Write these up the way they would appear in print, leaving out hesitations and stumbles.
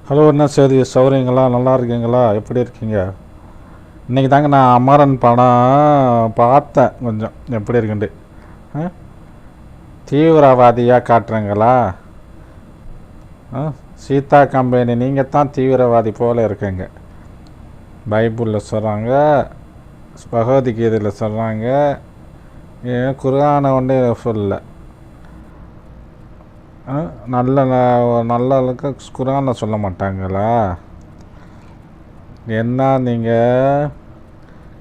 Hello, என்ன சரி சௌரியங்களா? நல்லா இருக்கீங்களா? எப்படி இருக்கீங்க? இன்றைக்கி தாங்க நான் அமரன் படம் பார்த்தேன். கொஞ்சம் எப்படி இருக்குண்டு தீவிரவாதியாக காட்டுறீங்களா? சீதா கம்பெனி நீங்கள் தான் தீவிரவாதி போல் இருக்குங்க. பைபிளில் சொல்கிறாங்க, பகவத்கீதையில் சொல்கிறாங்க, குர்ஆனை ஒன்றே சொல்ல. நல்ல நல்ல குர்ஆனை சொல்ல மாட்டாங்களா? என்ன நீங்கள்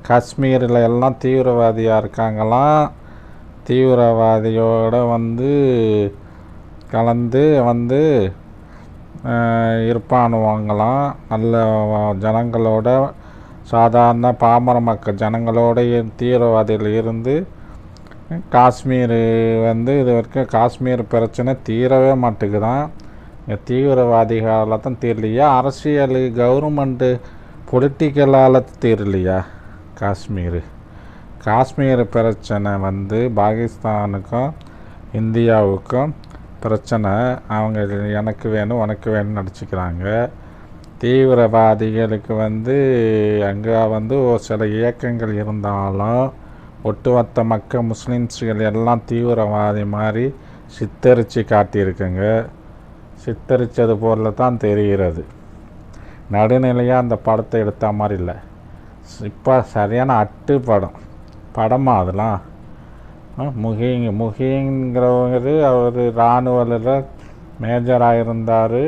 காஷ்மீரில் எல்லாம் தீவிரவாதியாக இருக்காங்களாம். தீவிரவாதியோடு கலந்து இருப்பானுவாங்களாம். நல்ல ஜனங்களோட, சாதாரண பாமர மக்கள் ஜனங்களோட தீவிரவாதிகள் இருந்து காஷ்மீர் இது வரைக்கும் காஷ்மீர் பிரச்சனை தீரவே மாட்டேங்குதான். தீவிரவாதிகளால் தான் தீரலையா? அரசியல் கவர்மெண்ட்டு பொலிட்டிக்கலால் தீரலையா? காஷ்மீர் பிரச்சனை பாகிஸ்தானுக்கும் இந்தியாவுக்கும் பிரச்சனை. அவங்க எனக்கு வேணும் உனக்கு வேணும்னு நடிச்சுக்கிறாங்க. தீவிரவாதிகளுக்கு அங்கே ஒரு சில இயக்கங்கள் இருந்தாலும் ஒட்டுமொத்த மக்கள் முஸ்லீம்ஸ்கள் எல்லாம் தீவிரவாதி மாதிரி சித்தரித்து காட்டியிருக்குங்க. சித்தரித்தது போல தான் தெரிகிறது. நடுநிலையாக அந்த படத்தை எடுத்த மாதிரி இல்லை. இப்போ சரியான அட்டு படமா அதெல்லாம். முகிங்கிறவர் அவர் இராணுவத்தில் மேஜராக இருந்தார்.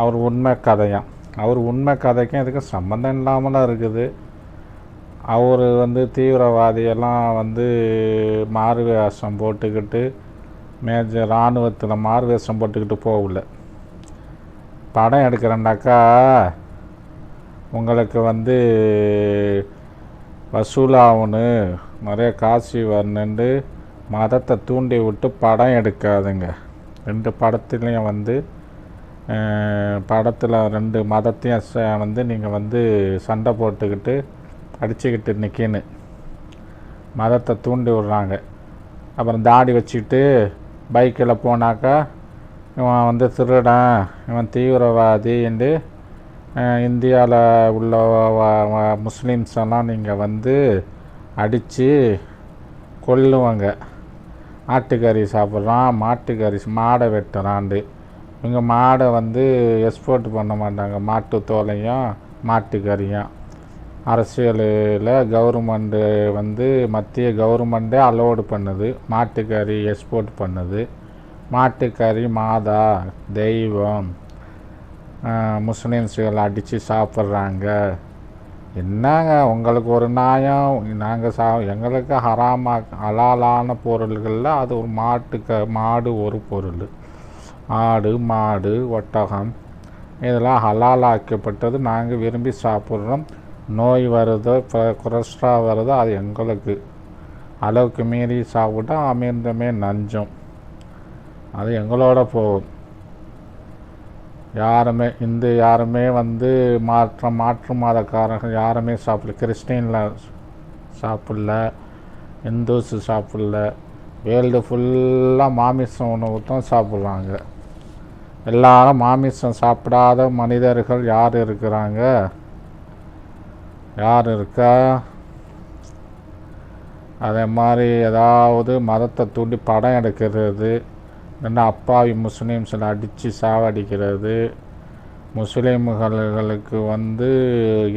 அவர் உண்மை கதையாம். அவர் உண்மை கதைக்கும் இதுக்கு சம்மந்தம் இல்லாமலாம் இருக்குது. அவர் தீவிரவாதியெல்லாம் மாறு வேஷம் போட்டுக்கிட்டு இராணுவத்தில் மாறு வேஷம் போட்டுக்கிட்டு போகல. படம் எடுக்கிறேன்னாக்கா உங்களுக்கு வசூலாகனு நிறைய காசு வரணுண்டு மதத்தை தூண்டி விட்டு படம் எடுக்காதுங்க. ரெண்டு படத்துலேயும் படத்தில் ரெண்டு மதத்தையும் நீங்கள் சண்டை போட்டுக்கிட்டு அடிச்சுக்கிட்டு நிற்கின்னு மதத்தை தூண்டி விடுறாங்க. அப்புறம் தாடி வச்சுக்கிட்டு பைக்கில் போனாக்கா இவன் திருடன், இவன் தீவிரவாதி என்று இந்தியாவில் உள்ள முஸ்லீம்ஸ் எல்லாம் நீங்கள் அடித்து கொல்லுவாங்க. ஆட்டுக்கறி சாப்பிட்றான், மாட்டுக்கறி மாடை வெட்டுறாண்டு. இவங்க மாடை எக்ஸ்போர்ட் பண்ண மாட்டாங்க, மாட்டு தோலையும் மாட்டுக்கறியும். அரசியலில் கவர்மெண்ட்டு மத்திய கவர்மெண்ட்டே அலோடு பண்ணுது, மாட்டுக்கறி எக்ஸ்போர்ட் பண்ணுது. மாட்டுக்கறி மாதா தெய்வம், முஸ்லீம்ஸ்கள் அடித்து சாப்பிட்றாங்க. என்னங்க உங்களுக்கு ஒரு நியாயம்? நாங்கள் எங்களுக்கு ஹலாலான பொருள்களில் அது ஒரு மாடு ஒரு பொருள். ஆடு, மாடு, ஒட்டகம் இதெல்லாம் ஹலாலாக்கப்பட்டது. நாங்கள் விரும்பி சாப்பிட்றோம். நோய் வருதோ, கொலஸ்ட்ரால் வருதோ அது எங்களுக்கு. அளவுக்கு மீறி சாப்பிட்டா அமிர்தமே நஞ்சம். அது எங்களோட போகும். யாருமே மாற்று மதக்காரர்கள் யாருமே சாப்பிடல. கிறிஸ்டினில் சாப்பிடல, இந்துஸ் சாப்பிடல. வேர்ல்டு ஃபுல்லாக மாமிசம் உணவு தான் சாப்பிட்றாங்க. எல்லாரும் மாமிசம் சாப்பிடாத மனிதர்கள் யார் இருக்கிறாங்க? யார் இருக்கா? அதே மாதிரி ஏதாவது மதத்தை தூண்டி படம் எடுக்கிறது, ரெண்டு அப்பாவி முஸ்லீம்ஸில் அடித்து சாவடிக்கிறது. முஸ்லீம்களுக்கு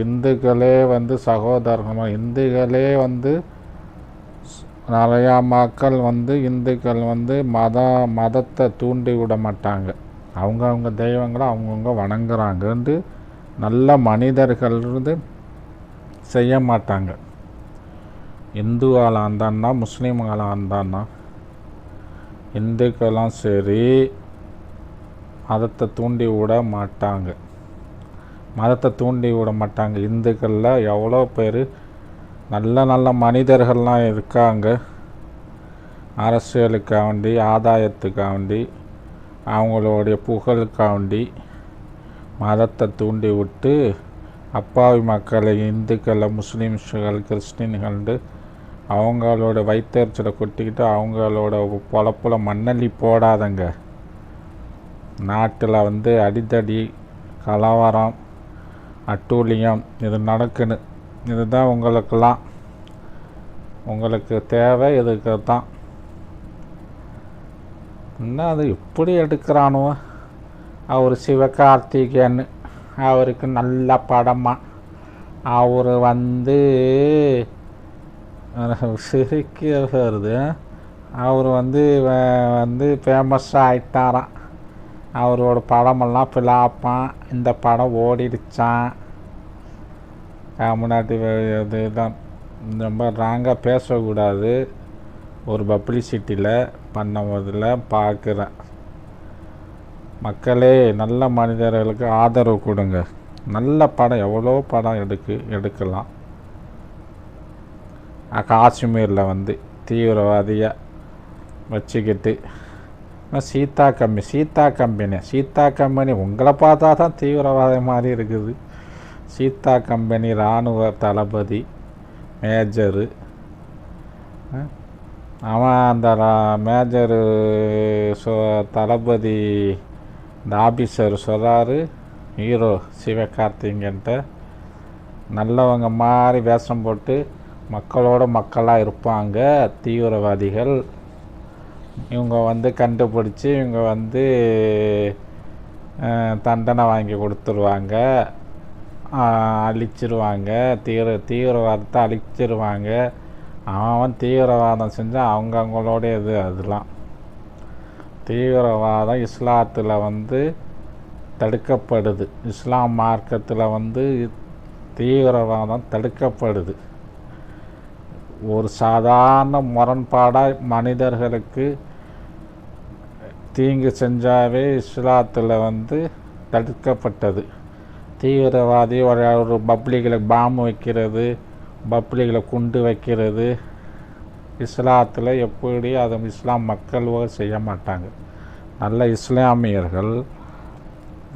இந்துக்களே சகோதரர்கள், இந்துக்களே நிறையா மக்கள் இந்துக்கள் மதத்தை தூண்டி விட மாட்டாங்க. அவங்கவுங்க தெய்வங்களை அவங்கவுங்க வணங்குறாங்கன்ட்டு நல்ல மனிதர்கள் செய்ய மாட்டாங்க. இந்துவால் இருந்தான்னா முஸ்லீம்களாக இருந்தான்னா இந்துக்கெல்லாம் சரி மதத்தை தூண்டி விட மாட்டாங்க. இந்துக்களில் எவ்வளோ பேர் நல்ல மனிதர்கள்லாம் இருக்காங்க. அரசியலுக்காண்டி, ஆதாயத்துக்காண்டி, அவங்களுடைய புகழுக்காண்டி மதத்தை தூண்டி விட்டு அப்பாவி மக்களை, இந்துக்களை, முஸ்லீம்ஸ்கள், கிறிஸ்டின்கள் அவங்களோட வயிற்றுச்சலை கொட்டிக்கிட்டு அவங்களோட பொழப்பில் மண்ணள்ளி போடாதங்க. நாட்டில் அடித்தடி கலவரம், அட்டூழியம் இது நடக்குன்னு. இதுதான் உங்களுக்கெல்லாம் உங்களுக்கு தேவை. இதுக்கு தான் என்ன அது எப்படி எடுக்கிறானோ. அவர் சிவகார்த்திகேயன், அவருக்கு நல்ல படமாக அவர் சிரிக்க வருது. அவர் வந்து ஃபேமஸாக ஆகிட்டாராம். அவரோட படமெல்லாம் ஃபிளாப்பான். இந்த படம் ஓடிடுச்சான். முன்னாடி இதுதான் ரொம்ப ராங்காக பேசக்கூடாது. ஒரு பப்ளிசிட்டியில் பண்ணுவதில் பார்க்குறேன். மக்களே, நல்ல மனிதர்களுக்கு ஆதரவு கொடுங்க. நல்ல படம் எவ்வளோ படம் எடுக்கலாம். காஷ்மீரில் தீவிரவாதியாக வச்சுக்கிட்டு சீதா கம்பெனி உங்களை பார்த்தா தான் தீவிரவாதி மாதிரி இருக்குது. சீதா கம்பெனி இராணுவ தளபதி மேஜரு. அவன் அந்த மேஜரு தளபதி இந்த ஆபீஸர் சொல்கிறாரு, ஹீரோ சிவகார்த்திகேயன்ட்ட நல்லவங்க மாதிரி வேஷம் போட்டு மக்களோட மக்களாக இருப்பாங்க தீவிரவாதிகள். இவங்க கண்டுபிடிச்சி இவங்க தண்டனை வாங்கி கொடுத்துருவாங்க, அழிச்சிருவாங்க, தீவிரவாதத்தை அழிச்சிருவாங்க. அவன் தீவிரவாதம் செஞ்சால் அவங்களோட இது. அதெல்லாம் தீவிரவாதம் இஸ்லாத்தில் தடுக்கப்படுது. இஸ்லாம் மார்க்கத்தில் தீவிரவாதம் தடுக்கப்படுது. ஒரு சாதாரண முரண்பாடாக மனிதர்களுக்கு தீங்கு செஞ்சாவே இஸ்லாத்தில் தடுக்கப்பட்டது. தீவிரவாதி ஒரு பப்ளிக்கில் பாம்பு வைக்கிறது, பப்ளிக்கில் குண்டு வைக்கிறது இஸ்லாத்தில் எப்படி அதை இஸ்லாம் மக்கள் செய்ய மாட்டாங்க. நல்ல இஸ்லாமியர்கள்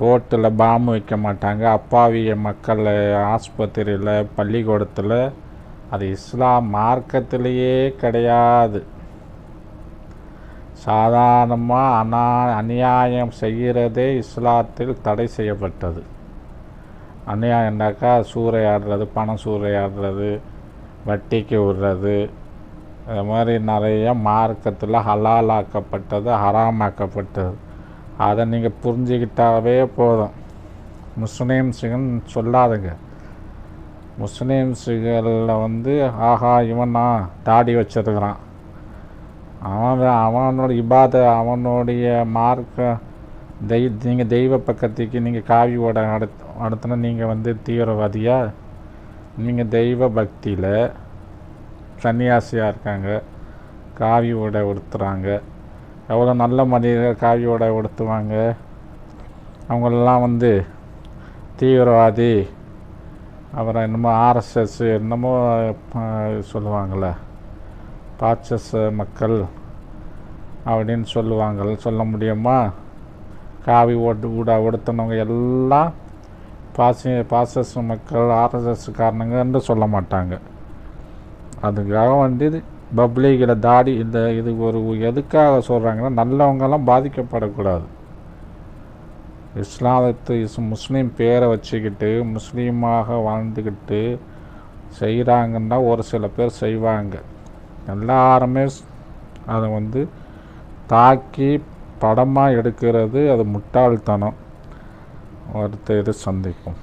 ரோட்டில் பாம்பு வைக்க மாட்டாங்க. அப்பாவிய மக்கள் ஆஸ்பத்திரியில், பள்ளிக்கூடத்தில் அது இஸ்லாம் மார்க்கத்திலேயே கிடையாது. சாதாரணமாக அநியாயம் செய்கிறதே இஸ்லாத்தில் தடை செய்யப்பட்டது. அநியாயம்னாக்கா சூறையாடுறது, பணம் சூறையாடுறது, வட்டிக்கு விடுறது, அது மாதிரி நிறைய மார்க்கத்தில் ஹலாலாக்கப்பட்டது, ஹராமாக்கப்பட்டது. அதை நீங்கள் புரிஞ்சுக்கிட்டாவே போதும். முஸ்லீம்ஸுங்கன்னு சொல்லாதுங்க. முஸ்லீம்ஸுகளில் ஆஹா இவனா தாடி வச்சிருக்கிறான், அவனோட அவனுடைய மார்க்க நீங்கள் தெய்வ பக்கத்துக்கு நீங்கள் காவி ஓட நடத்தினா நீங்கள் தீவிரவாதியா? நீங்கள் தெய்வ பக்தியில் சன்னியாசியாக இருக்காங்க, காவி உடை உடுத்துகிறாங்க. எவ்வளோ நல்ல மனிதர்கள் காவி உடை உடுத்துவாங்க. அவங்களெல்லாம் தீவிரவாதி, அப்புறம் என்னமோ ஆர்எஸ்எஸ் என்னமோ சொல்லுவாங்கள்ல, பாச்சஸ் மக்கள் அப்படின்னு சொல்ல முடியுமா? காவி உடுத்தினவங்க எல்லாம் பாசஸ் மக்கள், ஆர்எஸ்எஸ் காரணங்கன்னு சொல்ல மாட்டாங்க. அதுக்காக பப்ளிக்கில் தாடி இது ஒரு எதுக்காக சொல்கிறாங்கன்னா, நல்லவங்கெல்லாம் பாதிக்கப்படக்கூடாது. முஸ்லீம் பேரை வச்சுக்கிட்டு முஸ்லீமாக வாழ்ந்துக்கிட்டு செய்கிறாங்கன்னா ஒரு சில பேர் செய்வாங்க. எல்லாருமே அதை தாக்கி படமாக எடுக்கிறது அது முட்டாள்தனம். அடுத்த இது சந்திப்போம்.